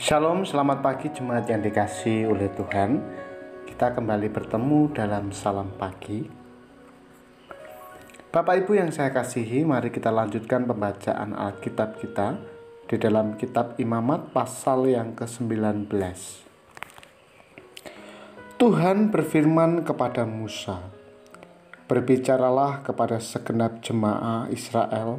Shalom, selamat pagi jemaat yang dikasihi oleh Tuhan. Kita kembali bertemu dalam salam pagi. Bapak Ibu yang saya kasihi, mari kita lanjutkan pembacaan Alkitab kita di dalam kitab Imamat pasal yang ke-19. Tuhan berfirman kepada Musa, "Berbicaralah kepada segenap jemaah Israel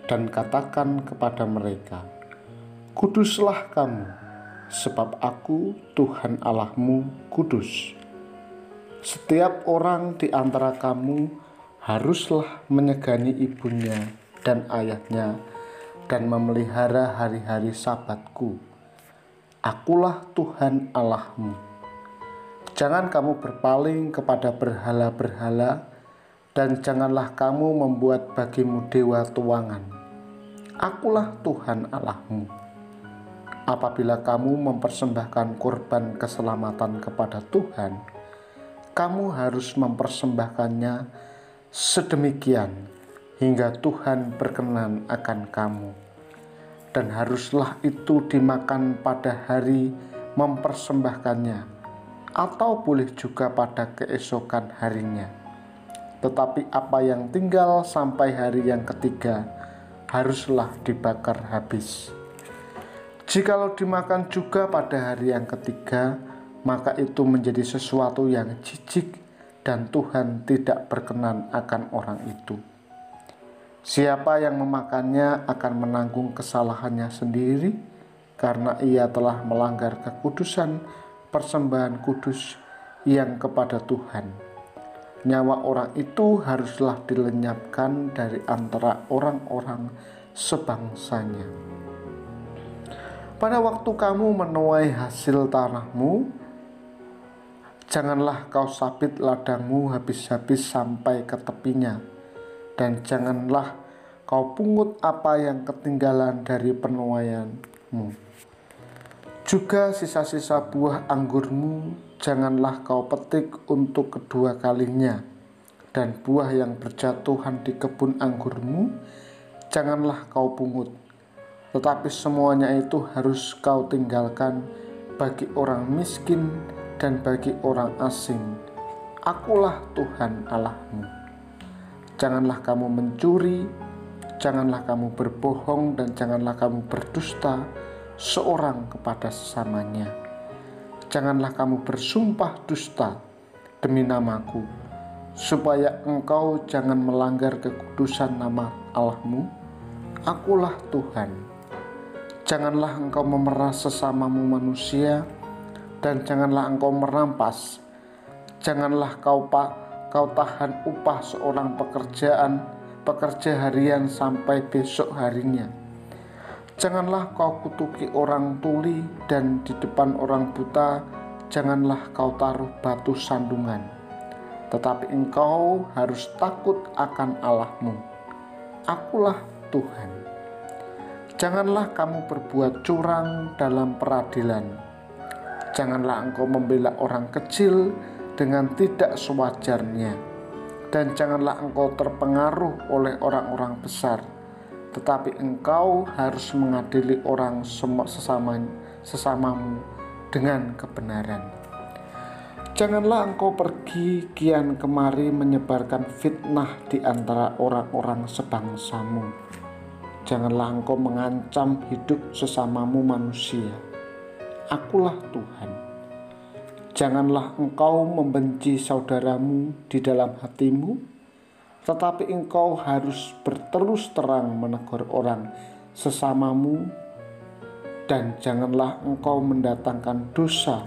dan katakan kepada mereka, Kuduslah kamu, sebab aku Tuhan Allahmu kudus. Setiap orang di antara kamu haruslah menyegani ibunya dan ayahnya dan memelihara hari-hari Sabatku. Akulah Tuhan Allahmu. Jangan kamu berpaling kepada berhala-berhala dan janganlah kamu membuat bagimu dewa tuangan. Akulah Tuhan Allahmu. Apabila kamu mempersembahkan korban keselamatan kepada Tuhan, kamu harus mempersembahkannya sedemikian hingga Tuhan berkenan akan kamu. Dan haruslah itu dimakan pada hari mempersembahkannya, atau boleh juga pada keesokan harinya. Tetapi apa yang tinggal sampai hari yang ketiga haruslah dibakar habis. Jikalau dimakan juga pada hari yang ketiga, maka itu menjadi sesuatu yang jijik dan Tuhan tidak berkenan akan orang itu. Siapa yang memakannya akan menanggung kesalahannya sendiri, karena ia telah melanggar kekudusan persembahan kudus yang kepada Tuhan. Nyawa orang itu haruslah dilenyapkan dari antara orang-orang sebangsanya. Pada waktu kamu menuai hasil tanahmu, janganlah kau sabit ladangmu habis-habis sampai ke tepinya, dan janganlah kau pungut apa yang ketinggalan dari penuaianmu. Juga sisa-sisa buah anggurmu janganlah kau petik untuk kedua kalinya, dan buah yang berjatuhan di kebun anggurmu janganlah kau pungut. Tetapi semuanya itu harus kau tinggalkan bagi orang miskin dan bagi orang asing. Akulah Tuhan Allahmu. Janganlah kamu mencuri, janganlah kamu berbohong, dan janganlah kamu berdusta seorang kepada sesamanya. Janganlah kamu bersumpah dusta demi namaku, supaya engkau jangan melanggar kekudusan nama Allahmu. Akulah Tuhan. Janganlah engkau memeras sesamamu manusia, dan janganlah engkau merampas. Janganlah kau tahan upah seorang pekerja harian sampai besok harinya. Janganlah kau kutuki orang tuli, dan di depan orang buta janganlah kau taruh batu sandungan. Tetapi engkau harus takut akan Allahmu. Akulah Tuhan. Janganlah kamu berbuat curang dalam peradilan. Janganlah engkau membela orang kecil dengan tidak sewajarnya. Dan janganlah engkau terpengaruh oleh orang-orang besar. Tetapi engkau harus mengadili orang sesamamu dengan kebenaran. Janganlah engkau pergi kian kemari menyebarkan fitnah di antara orang-orang sebangsamu. Janganlah engkau mengancam hidup sesamamu manusia. Akulah Tuhan. Janganlah engkau membenci saudaramu di dalam hatimu, tetapi engkau harus berterus terang menegur orang sesamamu, dan janganlah engkau mendatangkan dosa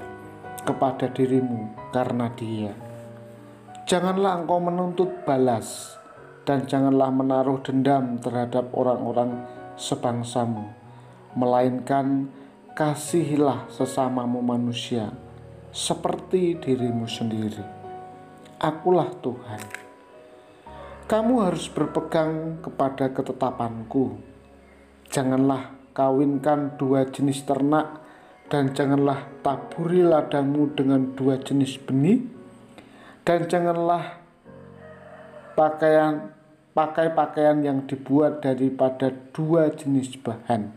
kepada dirimu karena dia. Janganlah engkau menuntut balas, dan janganlah menaruh dendam terhadap orang-orang sebangsamu, melainkan kasihilah sesamamu manusia seperti dirimu sendiri. Akulah Tuhan. Kamu harus berpegang kepada ketetapanku. Janganlah kawinkan dua jenis ternak, dan janganlah taburi ladangmu dengan dua jenis benih, dan janganlah pakai pakaian yang dibuat daripada dua jenis bahan.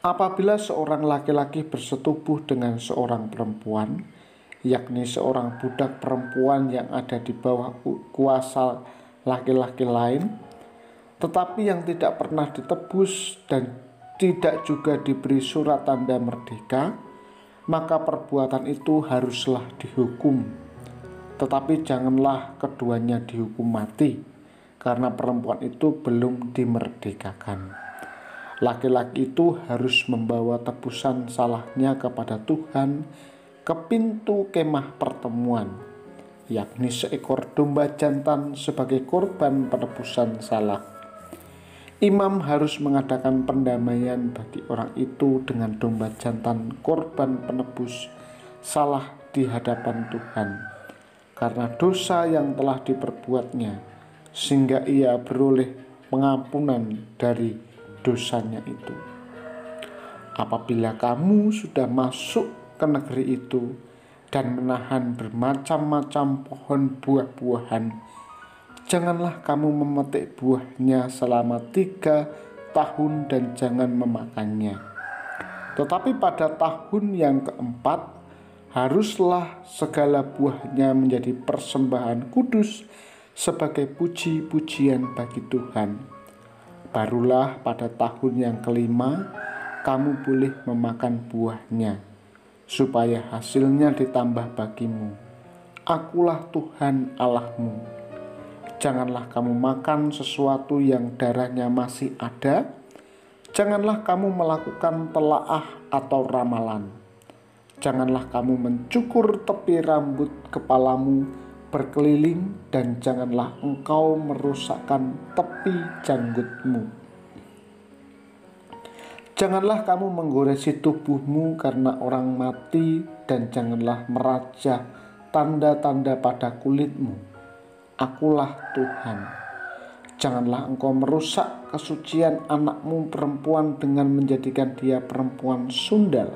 Apabila seorang laki-laki bersetubuh dengan seorang perempuan, yakni seorang budak perempuan yang ada di bawah kuasa laki-laki lain, tetapi yang tidak pernah ditebus dan tidak juga diberi surat tanda merdeka, maka perbuatan itu haruslah dihukum. Tetapi janganlah keduanya dihukum mati, karena perempuan itu belum dimerdekakan. Laki-laki itu harus membawa tebusan salahnya kepada Tuhan ke pintu kemah pertemuan, yakni seekor domba jantan sebagai korban penebusan salah. Imam harus mengadakan pendamaian bagi orang itu dengan domba jantan korban penebus salah di hadapan Tuhan, karena dosa yang telah diperbuatnya, sehingga ia beroleh pengampunan dari dosanya itu. Apabila kamu sudah masuk ke negeri itu dan menahan bermacam-macam pohon buah-buahan, janganlah kamu memetik buahnya selama 3 tahun dan jangan memakannya. Tetapi pada tahun yang keempat, haruslah segala buahnya menjadi persembahan kudus sebagai puji-pujian bagi Tuhan. Barulah pada tahun yang kelima kamu boleh memakan buahnya, supaya hasilnya ditambah bagimu. Akulah Tuhan Allahmu. Janganlah kamu makan sesuatu yang darahnya masih ada. Janganlah kamu melakukan telaah atau ramalan. Janganlah kamu mencukur tepi rambut kepalamu berkeliling, dan janganlah engkau merusakkan tepi janggutmu. Janganlah kamu menggoresi tubuhmu karena orang mati, dan janganlah merajah tanda-tanda pada kulitmu. Akulah Tuhan. Janganlah engkau merusak kesucian anakmu perempuan dengan menjadikan dia perempuan sundal,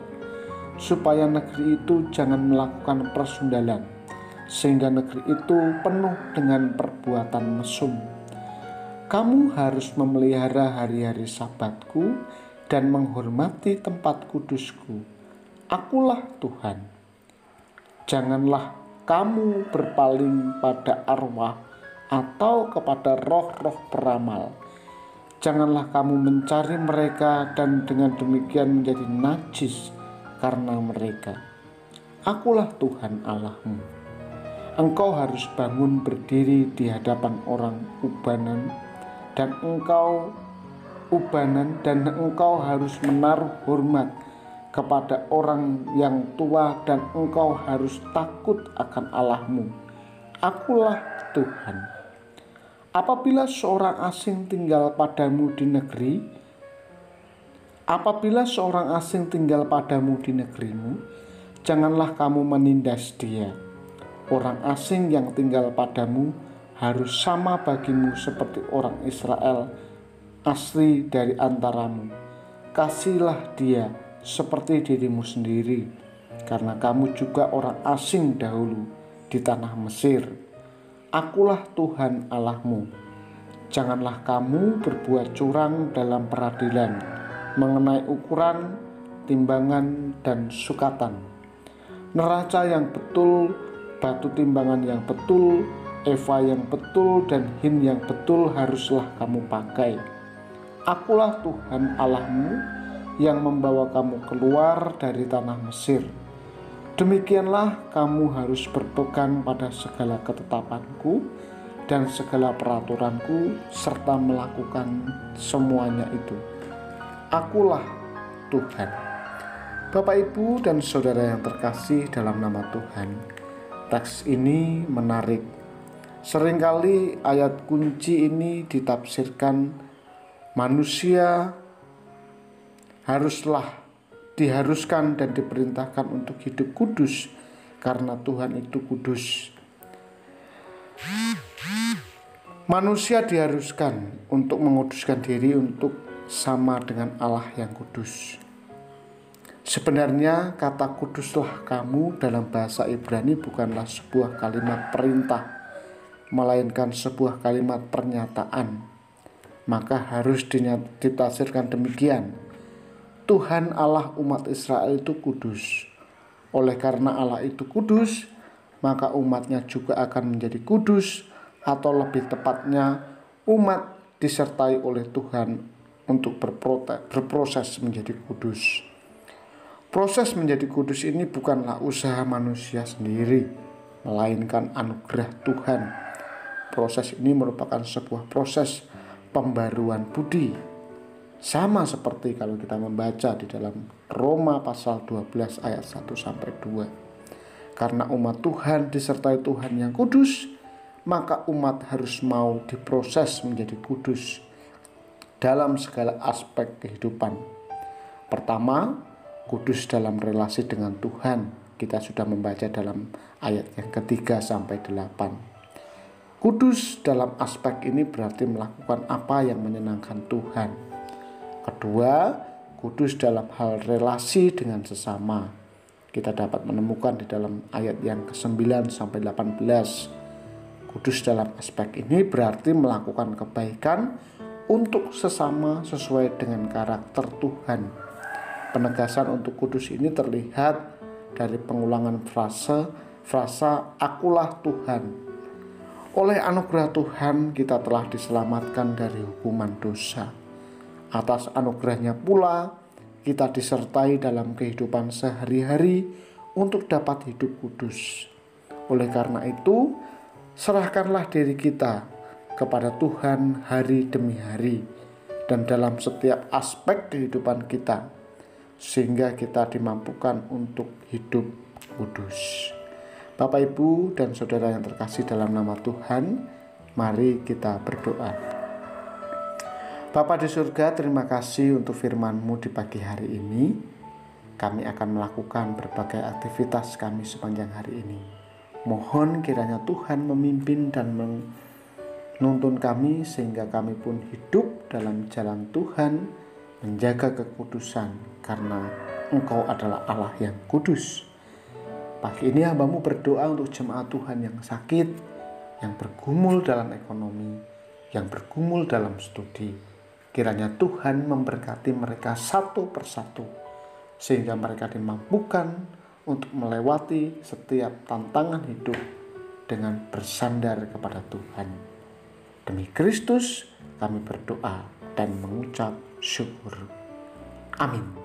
supaya negeri itu jangan melakukan persundalan, sehingga negeri itu penuh dengan perbuatan mesum. Kamu harus memelihara hari-hari Sabatku dan menghormati tempat kudusku. Akulah Tuhan. Janganlah kamu berpaling pada arwah atau kepada roh-roh peramal. Janganlah kamu mencari mereka dan dengan demikian menjadi najis karena mereka. Akulah Tuhan Allahmu. Engkau harus bangun berdiri di hadapan orang ubanan, dan engkau harus menaruh hormat kepada orang yang tua, dan engkau harus takut akan Allahmu. Akulah Tuhan. Apabila seorang asing tinggal padamu di negerimu, janganlah kamu menindas dia. Orang asing yang tinggal padamu harus sama bagimu seperti orang Israel asli dari antaramu. Kasihilah dia seperti dirimu sendiri, karena kamu juga orang asing dahulu di tanah Mesir. Akulah Tuhan Allahmu. Janganlah kamu berbuat curang dalam peradilan mengenai ukuran, timbangan, dan sukatan. Neraca yang betul, batu timbangan yang betul, eva yang betul, dan hin yang betul haruslah kamu pakai. Akulah Tuhan Allahmu yang membawa kamu keluar dari tanah Mesir. Demikianlah kamu harus berpegang pada segala ketetapanku dan segala peraturanku, serta melakukan semuanya itu. Akulah Tuhan. Bapak, Ibu, dan saudara yang terkasih dalam nama Tuhan, teks ini menarik. Seringkali ayat kunci ini ditafsirkan manusia diharuskan dan diperintahkan untuk hidup kudus karena Tuhan itu kudus. Manusia diharuskan untuk menguduskan diri untuk sama dengan Allah yang kudus. Sebenarnya kata kuduslah kamu dalam bahasa Ibrani bukanlah sebuah kalimat perintah, melainkan sebuah kalimat pernyataan. Maka harus ditafsirkan demikian. Tuhan Allah umat Israel itu kudus. Oleh karena Allah itu kudus, maka umatnya juga akan menjadi kudus, atau lebih tepatnya umat disertai oleh Tuhan untuk berproses menjadi kudus. Proses menjadi kudus ini bukanlah usaha manusia sendiri, melainkan anugerah Tuhan. Proses ini merupakan sebuah proses pembaruan budi. Sama seperti kalau kita membaca di dalam Roma pasal 12 ayat 1-2. Karena umat Tuhan disertai Tuhan yang kudus, maka umat harus mau diproses menjadi kudus dalam segala aspek kehidupan. Pertama, kudus dalam relasi dengan Tuhan. Kita sudah membaca dalam ayat yang ke-3-8. Kudus dalam aspek ini berarti melakukan apa yang menyenangkan Tuhan. Kedua, kudus dalam hal relasi dengan sesama. Kita dapat menemukan di dalam ayat yang ke-9-18. Kudus dalam aspek ini berarti melakukan kebaikan untuk sesama sesuai dengan karakter Tuhan. Penegasan untuk kudus ini terlihat dari pengulangan frasa akulah Tuhan. Oleh anugerah Tuhan kita telah diselamatkan dari hukuman dosa. Atas anugerahnya pula kita disertai dalam kehidupan sehari-hari untuk dapat hidup kudus. Oleh karena itu, serahkanlah diri kita kepada Tuhan hari demi hari dan dalam setiap aspek kehidupan kita, sehingga kita dimampukan untuk hidup kudus. Bapak, Ibu, dan Saudara yang terkasih dalam nama Tuhan, mari kita berdoa. Bapa di surga, terima kasih untuk firman-Mu di pagi hari ini. Kami akan melakukan berbagai aktivitas kami sepanjang hari ini. Mohon kiranya Tuhan memimpin dan menuntun kami sehingga kami pun hidup dalam jalan Tuhan, menjaga kekudusan karena Engkau adalah Allah yang kudus. Pagi ini hamba-Mu berdoa untuk jemaat Tuhan yang sakit, yang bergumul dalam ekonomi, yang bergumul dalam studi. Kiranya Tuhan memberkati mereka satu persatu, sehingga mereka dimampukan untuk melewati setiap tantangan hidup dengan bersandar kepada Tuhan. Demi Kristus kami berdoa dan mengucap syukur. Amin.